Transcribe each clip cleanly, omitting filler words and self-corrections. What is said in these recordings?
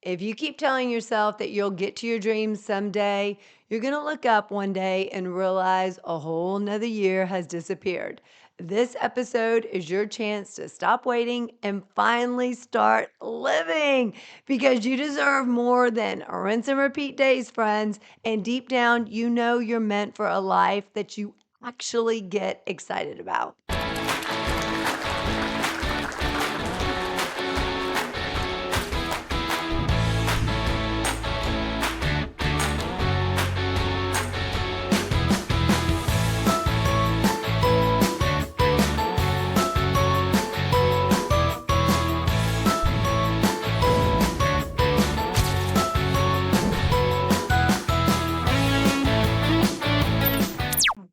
If you keep telling yourself that you'll get to your dreams someday, you're going to look up one day and realize a whole nother year has disappeared. This episode is your chance to stop waiting and finally start living because you deserve more than rinse and repeat days, friends. And deep down, you know you're meant for a life that you actually get excited about.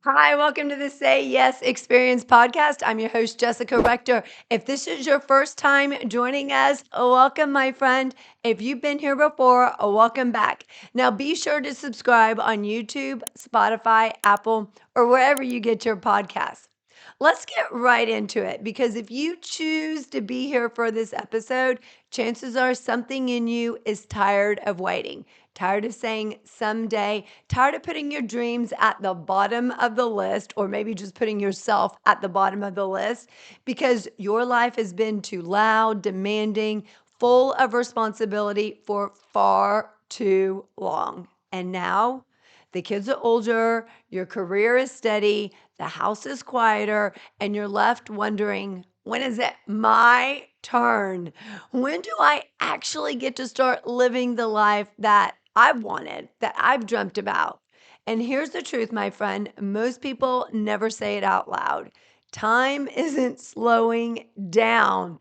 Hi, welcome to the Say Yes Experience podcast. I'm your host, Jessica Rector. If this is your first time joining us, welcome, my friend. If you've been here before, welcome back. Now, be sure to subscribe on YouTube, Spotify, Apple, or wherever you get your podcasts. Let's get right into it because if you choose to be here for this episode, chances are something in you is tired of waiting, tired of saying someday, tired of putting your dreams at the bottom of the list, or maybe just putting yourself at the bottom of the list because your life has been too loud, demanding, full of responsibility for far too long. And now, the kids are older, your career is steady, the house is quieter, and you're left wondering, when is it my turn? When do I actually get to start living the life that I've wanted, that I've dreamt about? And here's the truth, my friend, most people never say it out loud. Time isn't slowing down.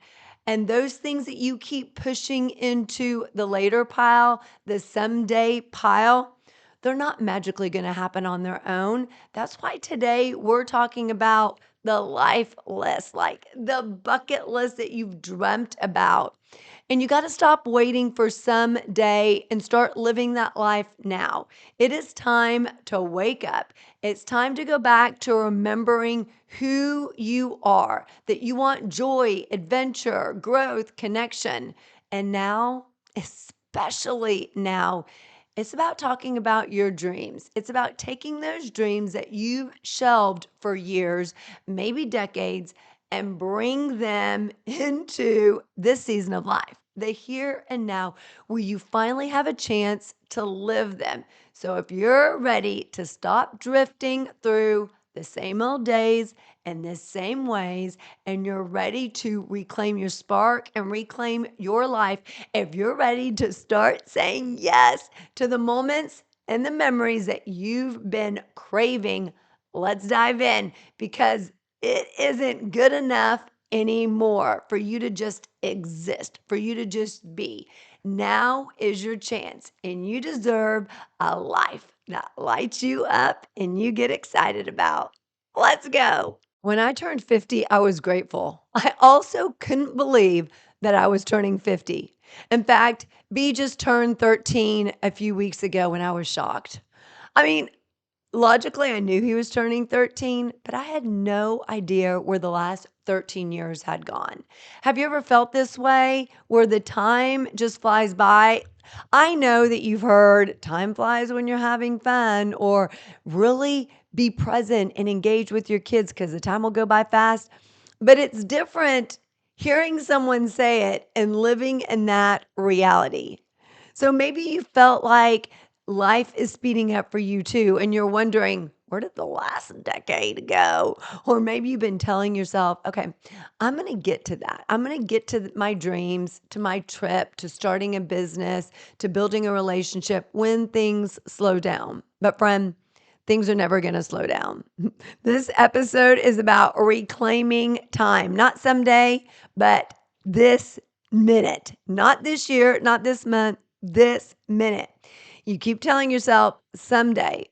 And those things that you keep pushing into the later pile, the someday pile, they're not magically going to happen on their own. That's why today we're talking about the life list, like the bucket list that you've dreamt about. And you got to stop waiting for someday and start living that life now. It is time to wake up. It's time to go back to remembering who you are, that you want joy, adventure, growth, connection. And now, especially now, it's about talking about your dreams. It's about taking those dreams that you've shelved for years, maybe decades, and bring them into this season of life, the here and now, where you finally have a chance to live them. So if you're ready to stop drifting through the same old days and the same ways, and you're ready to reclaim your spark and reclaim your life, if you're ready to start saying yes to the moments and the memories that you've been craving, let's dive in because it isn't good enough anymore for you to just exist, for you to just be. Now is your chance, and you deserve a life that lights you up and you get excited about. Let's go. When I turned 50, I was grateful. I also couldn't believe that I was turning 50. In fact, B just turned 13 a few weeks ago when I was shocked. I mean, logically, I knew he was turning 13, but I had no idea where the last 13 years had gone. Have you ever felt this way where the time just flies by? I know that you've heard time flies when you're having fun, or really be present and engage with your kids because the time will go by fast. But it's different hearing someone say it and living in that reality. So maybe you felt like life is speeding up for you too, and you're wondering, where did the last decade go? Or maybe you've been telling yourself, okay, I'm going to get to that. I'm going to get to my dreams, to my trip, to starting a business, to building a relationship when things slow down. But friend, things are never going to slow down. This episode is about reclaiming time, not someday, but this minute, not this year, not this month, this minute. You keep telling yourself, someday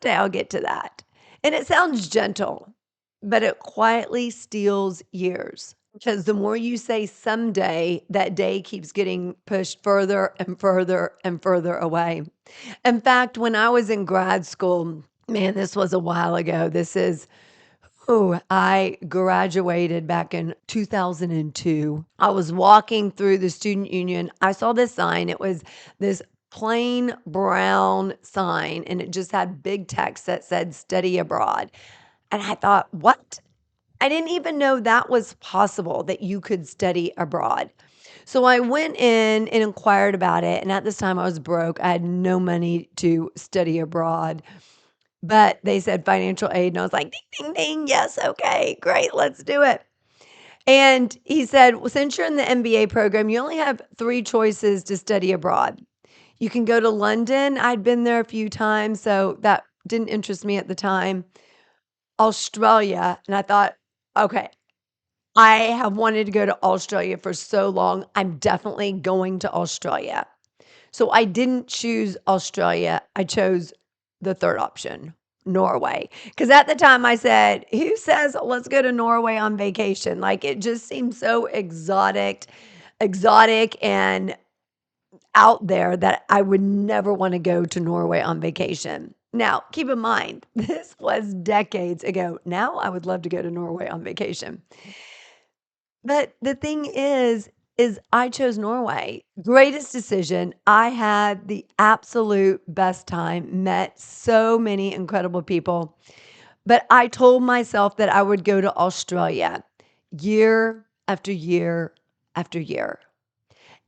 I'll get to that. And it sounds gentle, but it quietly steals years. Because the more you say someday, that day keeps getting pushed further and further and further away. In fact, when I was in grad school, man, this was a while ago. This is Oh, I graduated back in 2002. I was walking through the student union. I saw this sign. It was this plain brown sign, and it just had big text that said study abroad. And I thought, what? I didn't even know that was possible that you could study abroad. So I went in and inquired about it. And at this time, I was broke. I had no money to study abroad. But they said financial aid, and I was like, "Ding, ding, ding. Yes, okay, great, let's do it." And he said, "Well, since you're in the MBA program, you only have 3 choices to study abroad. You can go to London." I'd been there a few times, so that didn't interest me at the time. Australia, and I thought, "Okay, I have wanted to go to Australia for so long. I'm definitely going to Australia." So I didn't choose Australia. I chose the 3rd option, Norway. Because at the time I said, "Who says let's go to Norway on vacation?" Like, it just seemed so exotic and out there that I would never wanna go to Norway on vacation. Now, keep in mind, this was decades ago. Now I would love to go to Norway on vacation. But the thing is I chose Norway. Greatest decision. I had the absolute best time, met so many incredible people, but I told myself that I would go to Australia year after year after year.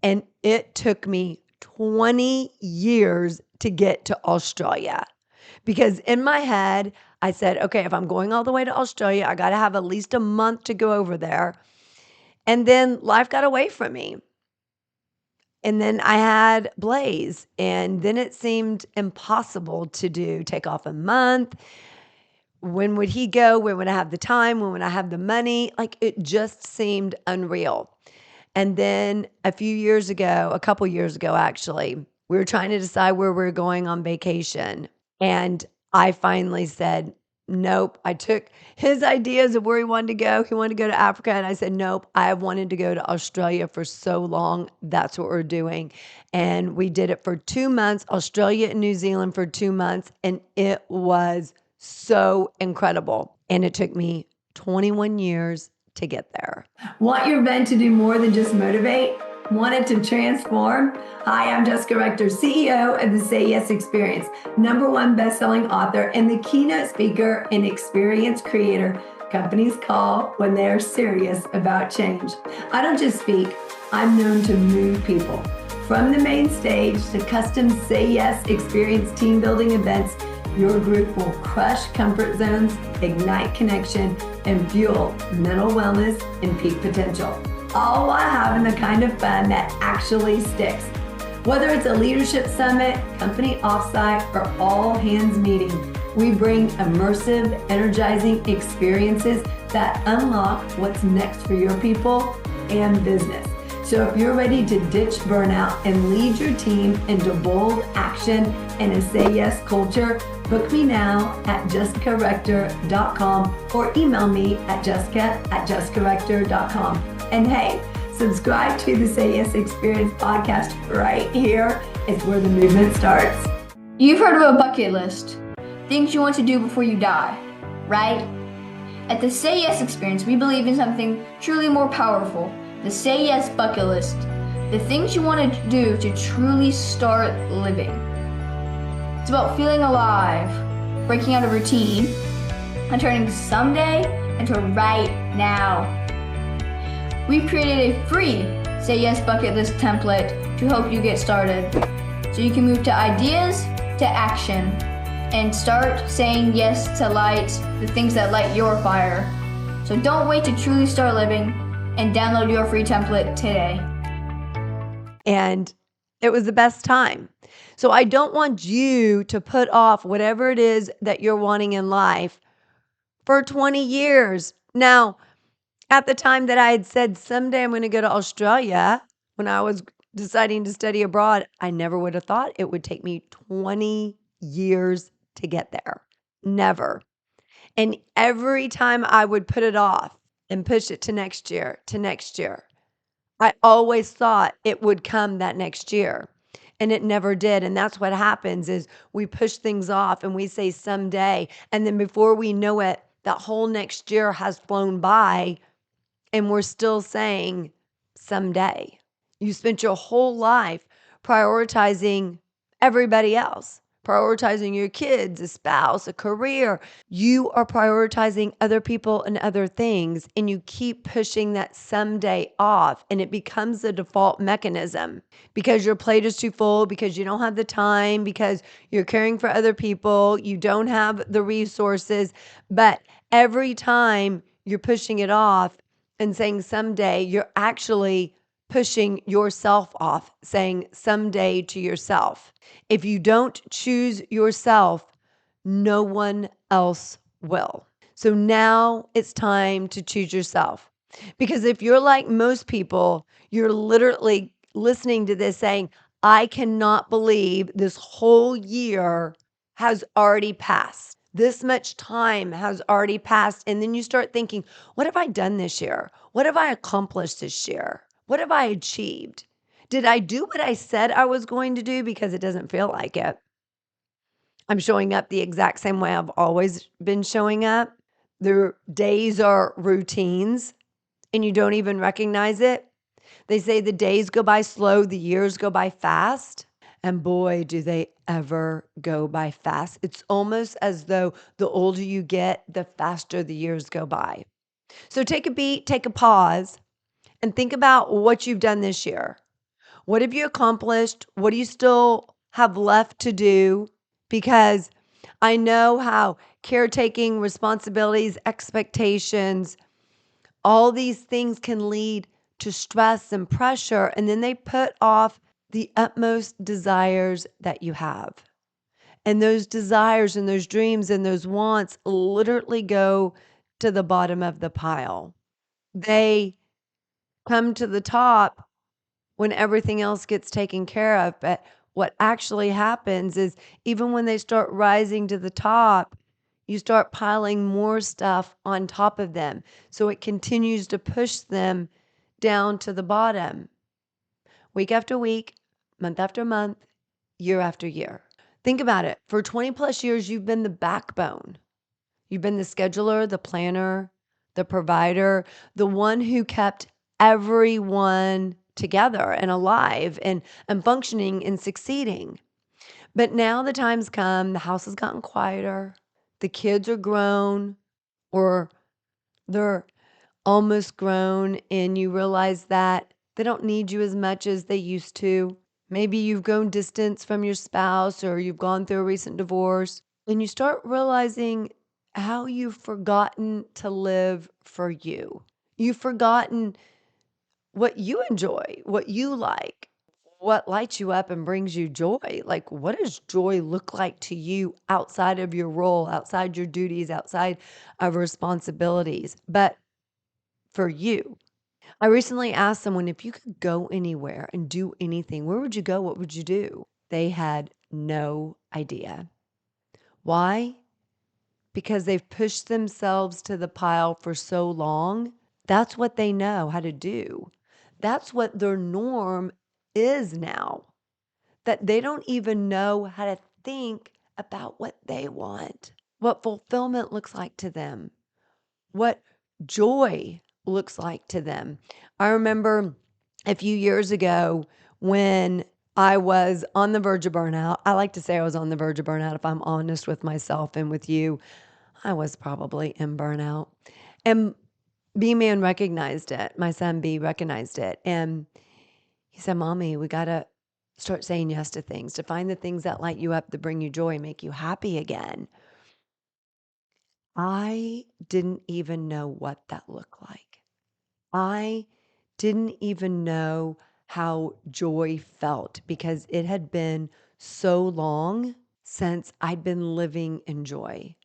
And it took me 20 years to get to Australia because in my head, I said, okay, if I'm going all the way to Australia, I got to have at least a month to go over there. And then life got away from me. And then I had Blaze, and then it seemed impossible to do. Take off a month. When would he go? When would I have the time? When would I have the money? Like, it just seemed unreal. And then a couple years ago, actually, we were trying to decide where we were going on vacation. And I finally said, nope. I took his ideas of where he wanted to go. He wanted to go to Africa. And I said, nope, I have wanted to go to Australia for so long. That's what we're doing. And we did it for 2 months, Australia and New Zealand for 2 months. And it was so incredible. And it took me 21 years to get there. Want your event to do more than just motivate? Want it to transform? Hi, I'm Jessica Rector, CEO of the Say Yes Experience, #1 best-selling author and the keynote speaker and experience creator companies call when they are serious about change. I don't just speak, I'm known to move people. From the main stage to custom Say Yes Experience team building events, your group will crush comfort zones, ignite connection, and fuel mental wellness and peak potential, all while having the kind of fun that actually sticks. Whether it's a leadership summit, company offsite, or all hands meeting, we bring immersive, energizing experiences that unlock what's next for your people and business. So if you're ready to ditch burnout and lead your team into bold action and a Say Yes culture, book me now at jessicarector.com or email me at jessica@jessicarector.com. And hey, subscribe to the Say Yes Experience podcast right here. It's where the movement starts. You've heard of a bucket list, things you want to do before you die, right? At the Say Yes Experience, we believe in something truly more powerful, the Say Yes bucket list, the things you want to do to truly start living. It's about feeling alive, breaking out of routine, and turning someday into right now. We've created a free Say Yes bucket list template to help you get started, so you can move to ideas to action and start saying yes to light, the things that light your fire. So don't wait to truly start living, and download your free template today. And it was the best time. So I don't want you to put off whatever it is that you're wanting in life for 20 years. Now, at the time that I had said someday I'm going to go to Australia, when I was deciding to study abroad, I never would have thought it would take me 20 years to get there. Never. And every time I would put it off and push it to next year, I always thought it would come that next year. And it never did. And that's what happens is we push things off and we say someday. And then before we know it, That whole next year has flown by and we're still saying someday. You spent your whole life prioritizing everybody else, prioritizing your kids, a spouse, a career. You are prioritizing other people and other things, and you keep pushing that someday off, and it becomes a default mechanism because your plate is too full, because you don't have the time, because you're caring for other people, you don't have the resources. But every time you're pushing it off and saying someday, you're actually pushing yourself off, saying someday to yourself. If you don't choose yourself, no one else will. So now it's time to choose yourself. Because if you're like most people, you're literally listening to this saying, I cannot believe this whole year has already passed. This much time has already passed. And then you start thinking, what have I done this year? What have I accomplished this year? What have I achieved? Did I do what I said I was going to do? Because it doesn't feel like it. I'm showing up the exact same way I've always been showing up. The days are routines and you don't even recognize it. They say the days go by slow, the years go by fast. And boy, do they ever go by fast. It's almost as though the older you get, the faster the years go by. So take a beat, take a pause, and think about what you've done this year. What have you accomplished? What do you still have left to do? Because I know how caretaking, responsibilities, expectations, all these things can lead to stress and pressure, and then they put off the utmost desires that you have. And those desires and those dreams and those wants literally go to the bottom of the pile. They come to the top when everything else gets taken care of. But what actually happens is even when they start rising to the top, you start piling more stuff on top of them. So it continues to push them down to the bottom, week after week, month after month, year after year. Think about it. For 20 plus years, you've been the backbone. You've been the scheduler, the planner, the provider, the one who kept everyone together and alive and functioning and succeeding. But now the time's come, the house has gotten quieter, the kids are grown or they're almost grown, and you realize that they don't need you as much as they used to. Maybe you've grown distance from your spouse or you've gone through a recent divorce, and you start realizing how you've forgotten to live for you. You've forgotten what you enjoy, what you like, what lights you up and brings you joy. Like, what does joy look like to you outside of your role, outside your duties, outside of responsibilities, but for you? I recently asked someone if you could go anywhere and do anything, where would you go? What would you do? They had no idea. Why? Because they've pushed themselves to the pile for so long. That's what they know how to do. That's what their norm is now, that they don't even know how to think about what they want, what fulfillment looks like to them, what joy looks like to them. I remember a few years ago when I was on the verge of burnout. I like to say I was on the verge of burnout. If I'm honest with myself and with you, I was probably in burnout. And B Man recognized it. My son B recognized it. And he said, Mommy, we got to start saying yes to things, to find the things that light you up, to bring you joy, make you happy again. I didn't even know what that looked like. I didn't even know how joy felt because it had been so long since I'd been living in joy,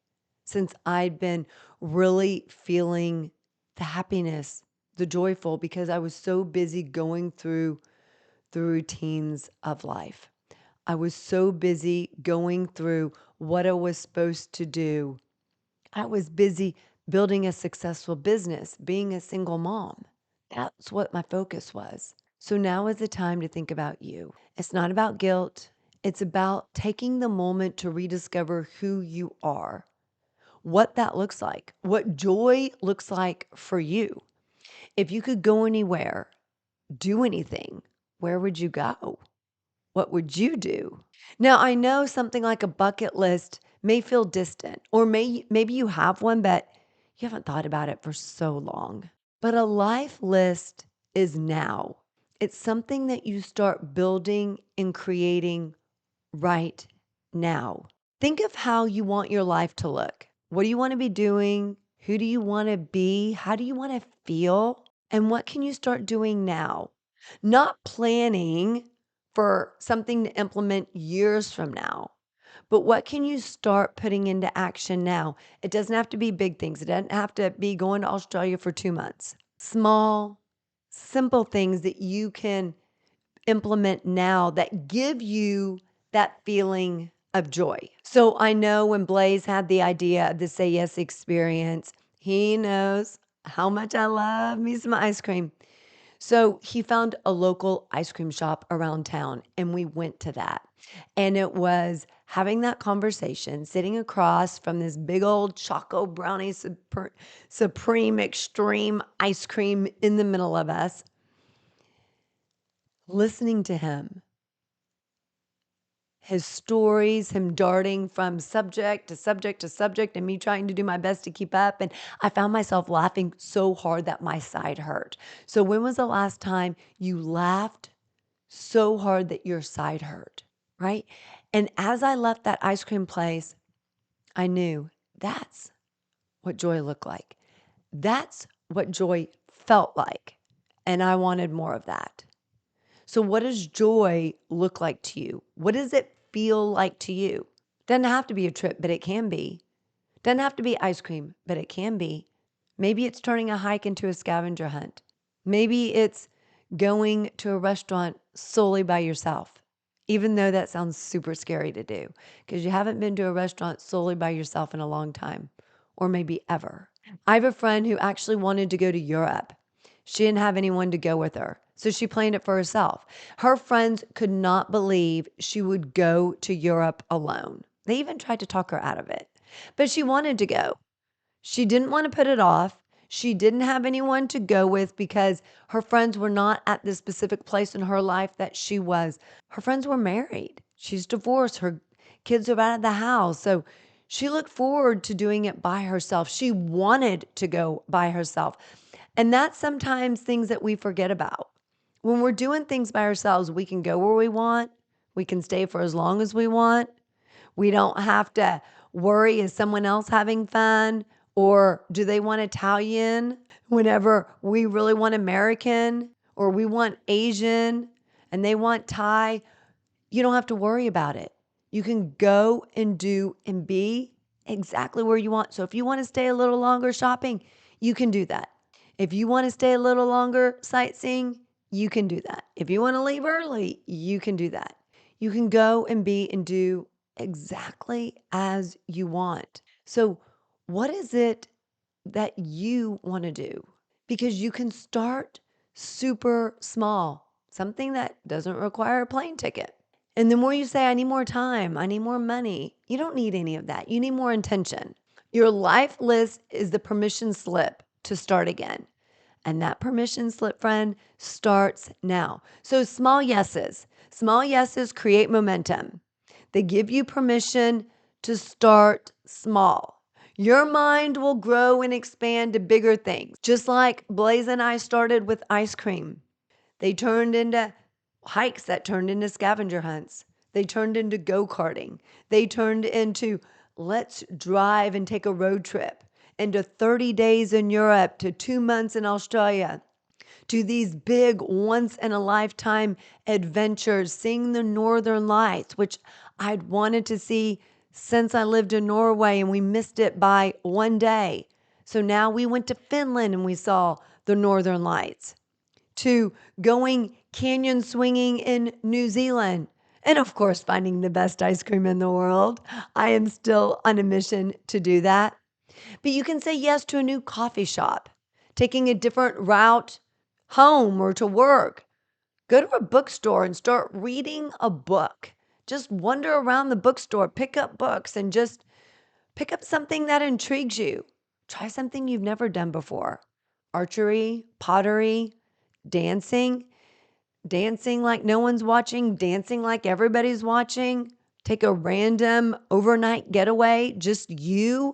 since I'd been really feeling the happiness, the joyful, because I was so busy going through the routines of life. I was so busy going through what I was supposed to do. I was busy building a successful business, being a single mom. That's what my focus was. So now is the time to think about you. It's not about guilt. It's about taking the moment to rediscover who you are. what that looks like, what joy looks like for you. If you could go anywhere, do anything, where would you go? What would you do? Now, I know something like a bucket list may feel distant, or maybe you have one, but you haven't thought about it for so long. But a life list is now. It's something that you start building and creating right now. Think of how you want your life to look. What do you want to be doing? Who do you want to be? How do you want to feel? And what can you start doing now? Not planning for something to implement years from now, but what can you start putting into action now? It doesn't have to be big things. It doesn't have to be going to Australia for 2 months. Small, simple things that you can implement now that give you that feeling of joy. So I know when Blaze had the idea of the Say Yes experience, he knows how much I love me some ice cream. So he found a local ice cream shop around town and we went to that. And it was having that conversation, sitting across from this big old Choco Brownie Supreme Extreme ice cream in the middle of us, listening to him, his stories, him darting from subject to subject to subject, and me trying to do my best to keep up. And I found myself laughing so hard that my side hurt. So, when was the last time you laughed so hard that your side hurt? Right? And as I left that ice cream place, I knew that's what joy looked like. That's what joy felt like. And I wanted more of that. So, what does joy look like to you? What does it feel like to you? Doesn't have to be a trip, but it can be. Doesn't have to be ice cream, but it can be. Maybe it's turning a hike into a scavenger hunt. Maybe it's going to a restaurant solely by yourself, even though that sounds super scary to do because you haven't been to a restaurant solely by yourself in a long time, or maybe ever. I have a friend who actually wanted to go to Europe. She didn't have anyone to go with her, so she planned it for herself. Her friends could not believe she would go to Europe alone. They even tried to talk her out of it, but she wanted to go. She didn't want to put it off. She didn't have anyone to go with because her friends were not at the specific place in her life that she was. Her friends were married. She's divorced. Her kids are out of the house. So she looked forward to doing it by herself. She wanted to go by herself. And that's sometimes things that we forget about. When we're doing things by ourselves, we can go where we want. We can stay for as long as we want. We don't have to worry, is someone else having fun? Or do they want Italian whenever we really want American? Or we want Asian and they want Thai? You don't have to worry about it. You can go and do and be exactly where you want. So if you want to stay a little longer shopping, you can do that. If you want to stay a little longer sightseeing, you can do that. If you want to leave early, you can do that. You can go and be and do exactly as you want. So, what is it that you want to do? Because you can start super small, something that doesn't require a plane ticket. And the more you say, I need more time, I need more money, you don't need any of that. You need more intention. Your life list is the permission slip to start again. And that permission slip, friend, starts now. So small yeses create momentum. They give you permission to start small. Your mind will grow and expand to bigger things. Just like Blaze and I started with ice cream. They turned into hikes that turned into scavenger hunts. They turned into go-karting. They turned into let's drive and take a road trip, into 30 days in Europe to 2 months in Australia, to these big once in a lifetime adventures, seeing the Northern Lights, which I'd wanted to see since I lived in Norway and we missed it by one day. So now we went to Finland and we saw the Northern Lights, to going canyon swinging in New Zealand, and of course, finding the best ice cream in the world. I am still on a mission to do that. But you can say yes to a new coffee shop, taking a different route home or to work. Go to a bookstore and start reading a book. Just wander around the bookstore, pick up books, and just Pick up something that intrigues you. Try something you've never done before. Archery, pottery, dancing, dancing like no one's watching, dancing like everybody's watching. Take a random overnight getaway, just you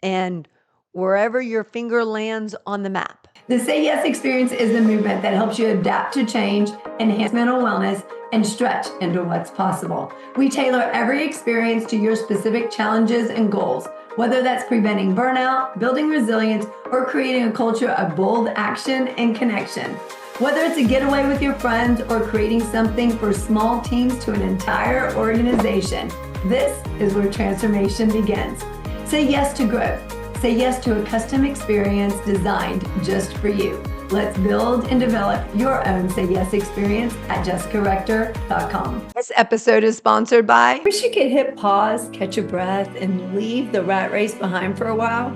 and wherever your finger lands on the map. The Say Yes experience is the movement that helps you adapt to change, enhance mental wellness, and stretch into what's possible. We tailor every experience to your specific challenges and goals, whether that's preventing burnout, building resilience, or creating a culture of bold action and connection. Whether it's a getaway with your friends or creating something for small teams to an entire organization, this is where transformation begins. Say yes to growth. Say yes to a custom experience designed just for you. Let's build and develop your own Say Yes experience at jessicarector.com. This episode is sponsored by... Wish you could hit pause, catch a breath, and leave the rat race behind for a while?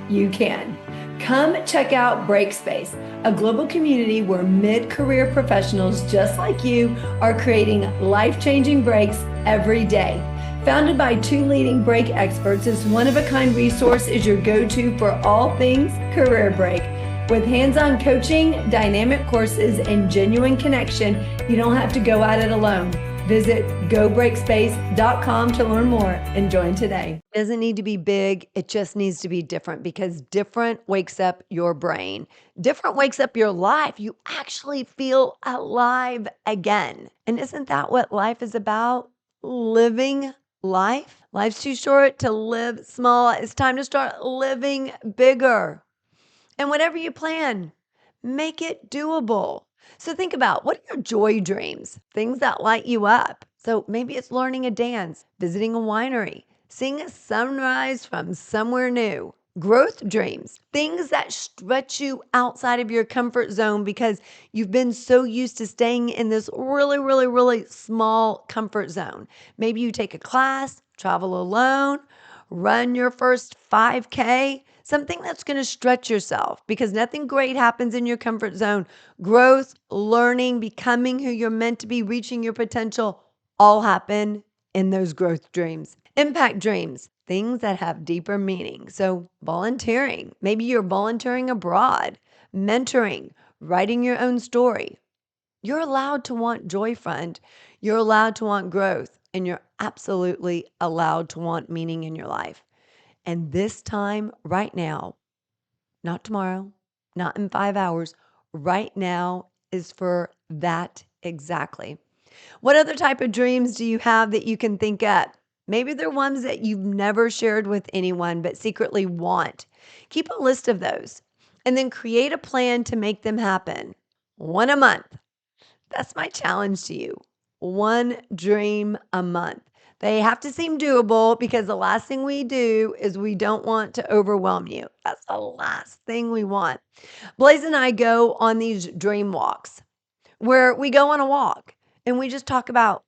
You can. Come check out Breakspace, a global community where mid-career professionals just like you are creating life-changing breaks every day. Founded by 2 leading break experts, this one-of-a-kind resource is your go-to for all things career break. With hands-on coaching, dynamic courses, and genuine connection, you don't have to go at it alone. Visit gobreakspace.com to learn more and join today. It doesn't need to be big. It just needs to be different, because different wakes up your brain. Different wakes up your life. You actually feel alive again. And isn't that what life is about? Living life. Life's too short to live small. It's time to start living bigger. And whatever you plan, make it doable. So think about, what are your joy dreams? Things that light you up. So maybe it's learning a dance, visiting a winery, seeing a sunrise from somewhere new. Growth dreams, things that stretch you outside of your comfort zone because you've been so used to staying in this really small comfort zone. Maybe you take a class, travel alone, run your first 5K, something that's going to stretch yourself, because nothing great happens in your comfort zone. Growth, learning, becoming who you're meant to be, reaching your potential, all happen in those growth dreams. Impact dreams, things that have deeper meaning. So volunteering, maybe you're volunteering abroad, mentoring, writing your own story. You're allowed to want joy, friend. You're allowed to want growth, and you're absolutely allowed to want meaning in your life. And this time, right now, not tomorrow, not in 5 hours, right now is for that exactly. What other type of dreams do you have that you can think up? Maybe they're ones that you've never shared with anyone but secretly want. Keep a list of those and then create a plan to make them happen. 1 a month. That's my challenge to you. 1 dream a month. They have to seem doable, because the last thing we do is we don't want to overwhelm you. That's the last thing we want. Blaze and I go on these dream walks where we go on a walk and we just talk about,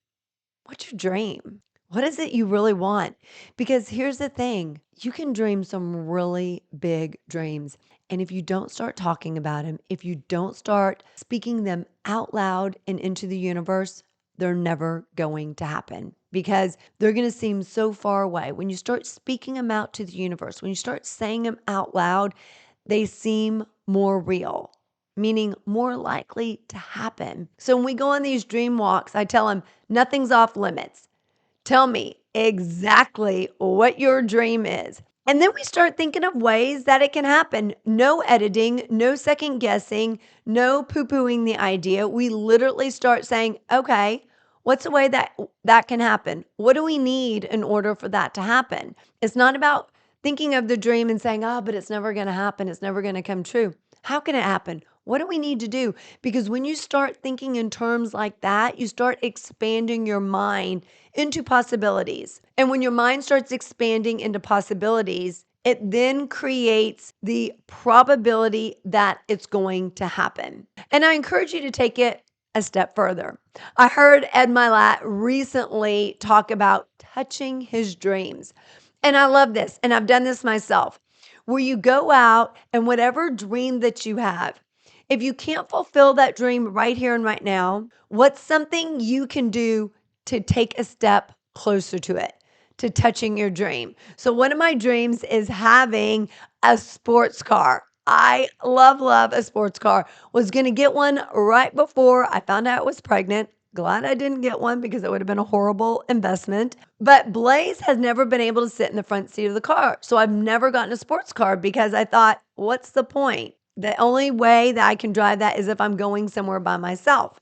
what's your dream? What is it you really want? Because here's the thing, you can dream some really big dreams. And if you don't start talking about them, if you don't start speaking them out loud and into the universe, they're never going to happen, because they're going to seem so far away. When you start speaking them out to the universe, when you start saying them out loud, they seem more real, meaning more likely to happen. So when we go on these dream walks, I tell them, nothing's off limits. Tell me exactly what your dream is. And then we start thinking of ways that it can happen. No editing, no second guessing, no poo-pooing the idea. We literally start saying, okay, what's the way that can happen? What do we need in order for that to happen? It's not about thinking of the dream and saying, oh, but it's never going to happen. It's never going to come true. How can it happen? What do we need to do? Because when you start thinking in terms like that, you start expanding your mind into possibilities. And when your mind starts expanding into possibilities, it then creates the probability that it's going to happen. And I encourage you to take it a step further. I heard Ed Milat recently talk about touching his dreams. And I love this. And I've done this myself, where you go out and whatever dream that you have, if you can't fulfill that dream right here and right now, what's something you can do to take a step closer to it, to touching your dream. So one of my dreams is having a sports car. I love a sports car. Was going to get one right before I found out I was pregnant. Glad I didn't get one because it would have been a horrible investment. But Blaze has never been able to sit in the front seat of the car. So I've never gotten a sports car because I thought, what's the point? The only way that I can drive that is if I'm going somewhere by myself.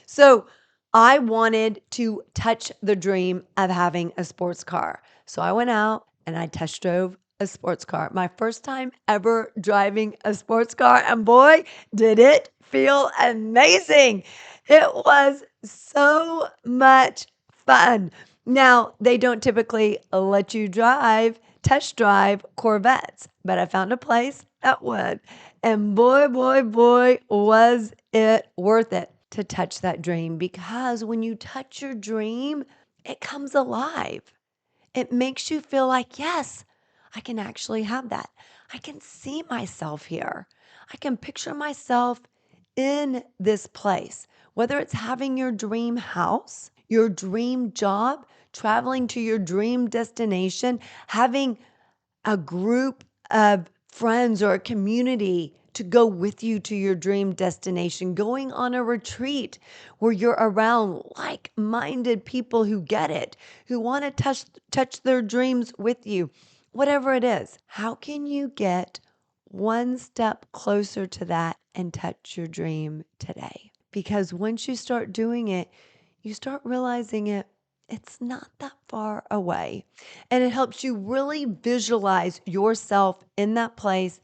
So I wanted to touch the dream of having a sports car. So I went out and I test drove a sports car. My first time ever driving a sports car. And boy, did it feel amazing. It was so much fun. Now, they don't typically let you test drive Corvettes, but I found a place that would. And boy, was it worth it to touch that dream, because when you touch your dream, it comes alive. It makes you feel like, yes, I can actually have that. I can see myself here. I can picture myself in this place, whether it's having your dream house, your dream job, traveling to your dream destination, having a group of friends or a community to go with you to your dream destination, going on a retreat where you're around like-minded people who get it, who want to touch their dreams with you, whatever it is. How can you get one step closer to that and touch your dream today? Because once you start doing it, you start realizing it's not that far away. And it helps you really visualize yourself in that place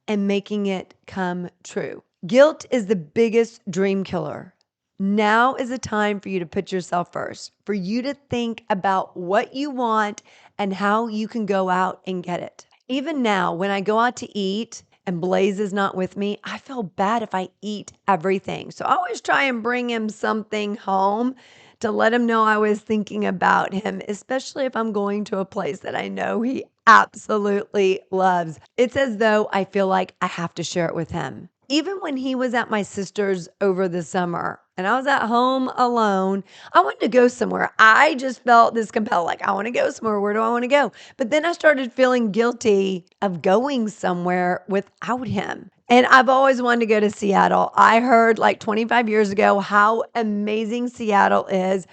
and making it come true. Guilt is the biggest dream killer. Now is the time for you to put yourself first, for you to think about what you want and how you can go out and get it. Even now, when I go out to eat and Blaze is not with me, I feel bad if I eat everything. So I always try and bring him something home to let him know I was thinking about him, especially if I'm going to a place that I know he absolutely loves. It's as though I feel like I have to share it with him. Even when he was at my sister's over the summer and I was at home alone, I wanted to go somewhere. I just felt this compelled, like, I want to go somewhere. Where do I want to go? But then I started feeling guilty of going somewhere without him. And I've always wanted to go to Seattle. I heard like 25 years ago how amazing Seattle is.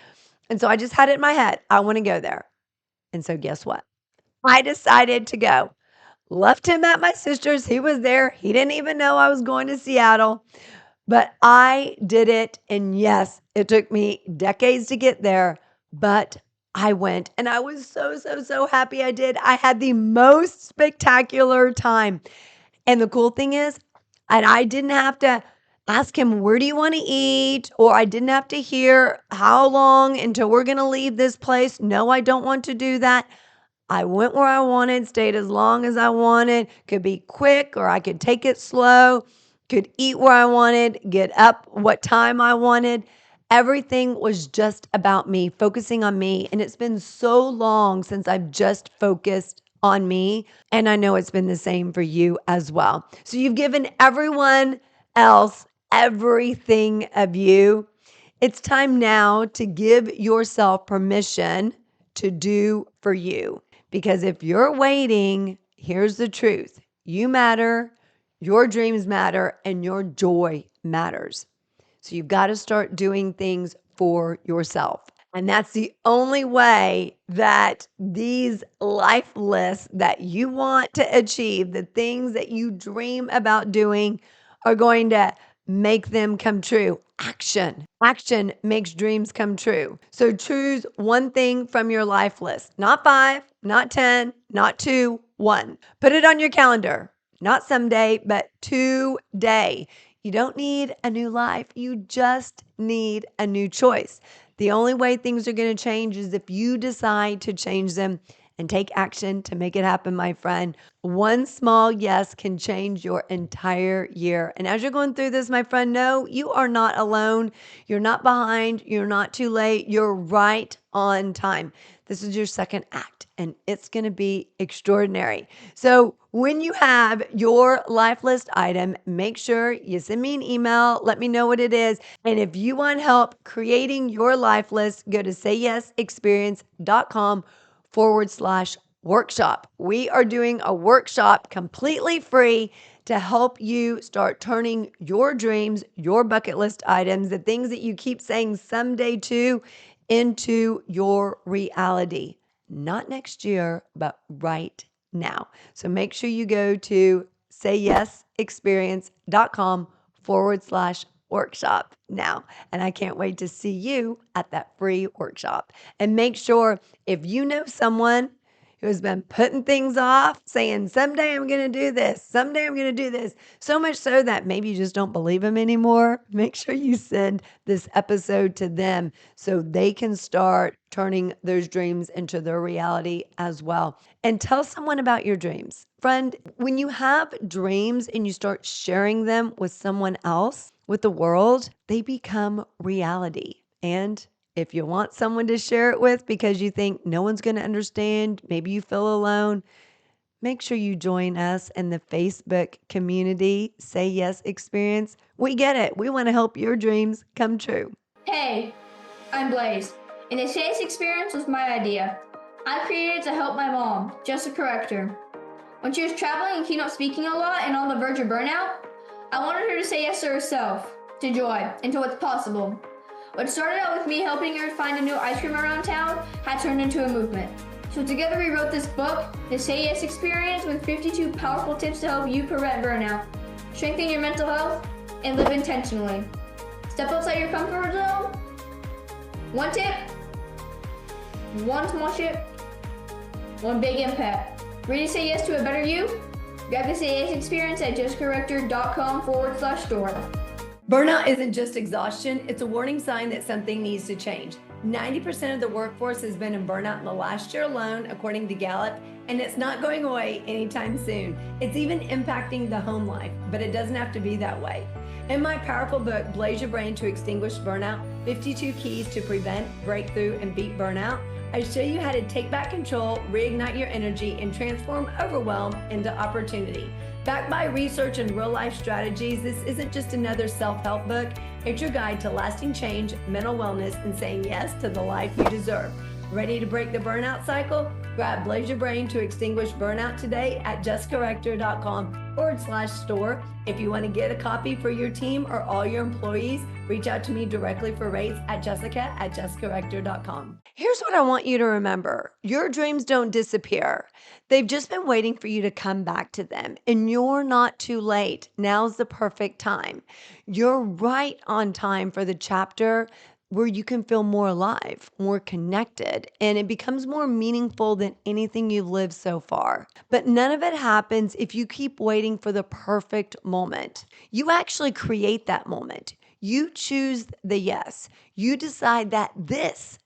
And so I just had it in my head. I want to go there. And so guess what? I decided to go. Left him at my sister's. He was there. He didn't even know I was going to Seattle. But I did it. And yes, it took me decades to get there, but I went and I was so happy I did. I had the most spectacular time. And the cool thing is, and I didn't have to ask him, where do you want to eat? Or I didn't have to hear how long until we're going to leave this place. No, I don't want to do that. I went where I wanted, stayed as long as I wanted, could be quick or I could take it slow, could eat where I wanted, get up what time I wanted. Everything was just about me, focusing on me. And it's been so long since I've just focused on me. And I know it's been the same for you as well. So you've given everyone else everything of you. It's time now to give yourself permission to do for you. Because if you're waiting, here's the truth. You matter, your dreams matter, and your joy matters. So you've got to start doing things for yourself. And that's the only way that these life lists that you want to achieve, the things that you dream about doing, are going to make them come true. Action. Action makes dreams come true. So choose one thing from your life list, not 5, not 10, not 2, 1. Put it on your calendar, not someday, but today. You don't need a new life. You just need a new choice. The only way things are going to change is if you decide to change them and take action to make it happen, my friend. One small yes can change your entire year. And as you're going through this, my friend, no, you are not alone. You're not behind. You're not too late. You're right on time. This is your second act, and it's going to be extraordinary. So when you have your life list item, make sure you send me an email. Let me know what it is. And if you want help creating your life list, go to sayyesexperience.com workshop. We are doing a workshop completely free to help you start turning your dreams, your bucket list items, the things that you keep saying someday to, into your reality. Not next year, but right now. So make sure you go to sayyesexperience.com/workshop now. And I can't wait to see you at that free workshop. And make sure if you know someone who has been putting things off, saying, someday I'm going to do this, someday I'm going to do this, so much so that maybe you just don't believe them anymore, make sure you send this episode to them so they can start turning those dreams into their reality as well. And tell someone about your dreams. Friend, when you have dreams and you start sharing them with someone else, with the world, they become reality. And if you want someone to share it with because you think no one's going to understand, maybe you feel alone, make sure you join us in the Facebook community, Say Yes Experience. We get it. We want to help your dreams come true. Hey, I'm Blaze, and the Say Yes Experience was my idea. I created it to help my mom, Jessica Rector. When she was traveling and keynote speaking a lot and on the verge of burnout, I wanted her to say yes to herself, to joy, and to what's possible. What started out with me helping her find a new ice cream around town had turned into a movement. So together we wrote this book, The Say Yes Experience, with 52 powerful tips to help you prevent burnout, strengthen your mental health, and live intentionally. Step outside your comfort zone. One tip, one small shift, one big impact. Ready to say yes to a better you? Grab the Say Yes Experience at jessicarector.com/store. Burnout isn't just exhaustion, it's a warning sign that something needs to change. 90% of the workforce has been in burnout in the last year alone, according to Gallup, and it's not going away anytime soon. It's even impacting the home life, but it doesn't have to be that way. In my powerful book, Blaze Your Brain to Extinguish Burnout, 52 Keys to Prevent, Breakthrough, and Beat Burnout, I show you how to take back control, reignite your energy, and transform overwhelm into opportunity. Backed by research and real-life strategies, this isn't just another self-help book. It's your guide to lasting change, mental wellness, and saying yes to the life you deserve. Ready to break the burnout cycle? Grab Blaze Your Brain to Extinguish Burnout today at jessicarector.com/store. If you want to get a copy for your team or all your employees, reach out to me directly for rates at jessica@jessicarector.com. Here's what I want you to remember. Your dreams don't disappear. They've just been waiting for you to come back to them, and you're not too late. Now's the perfect time. You're right on time for the chapter where you can feel more alive, more connected, and it becomes more meaningful than anything you've lived so far. But none of it happens if you keep waiting for the perfect moment. You actually create that moment. You choose the yes. You decide that this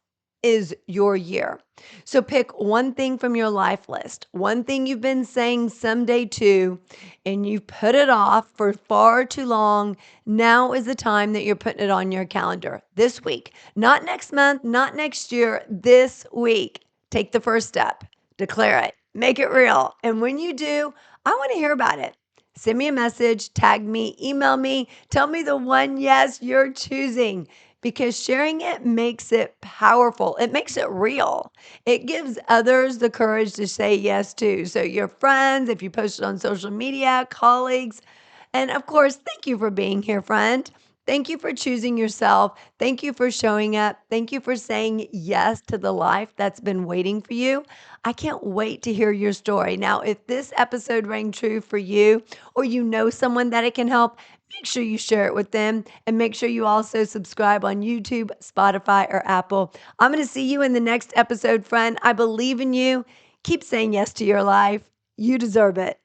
is your year. So pick one thing from your life list, one thing you've been saying someday to, and you've put it off for far too long. Now is the time that you're putting it on your calendar this week, not next month, not next year, this week. Take the first step, declare it, make it real. And when you do, I want to hear about it. Send me a message, tag me, email me, tell me the one yes you're choosing. Because sharing it makes it powerful. It makes it real. It gives others the courage to say yes too. So your friends, if you post it on social media, colleagues, and of course, thank you for being here, friend. Thank you for choosing yourself. Thank you for showing up. Thank you for saying yes to the life that's been waiting for you. I can't wait to hear your story. Now, if this episode rang true for you or you know someone that it can help, make sure you share it with them and make sure you also subscribe on YouTube, Spotify, or Apple. I'm going to see you in the next episode, friend. I believe in you. Keep saying yes to your life. You deserve it.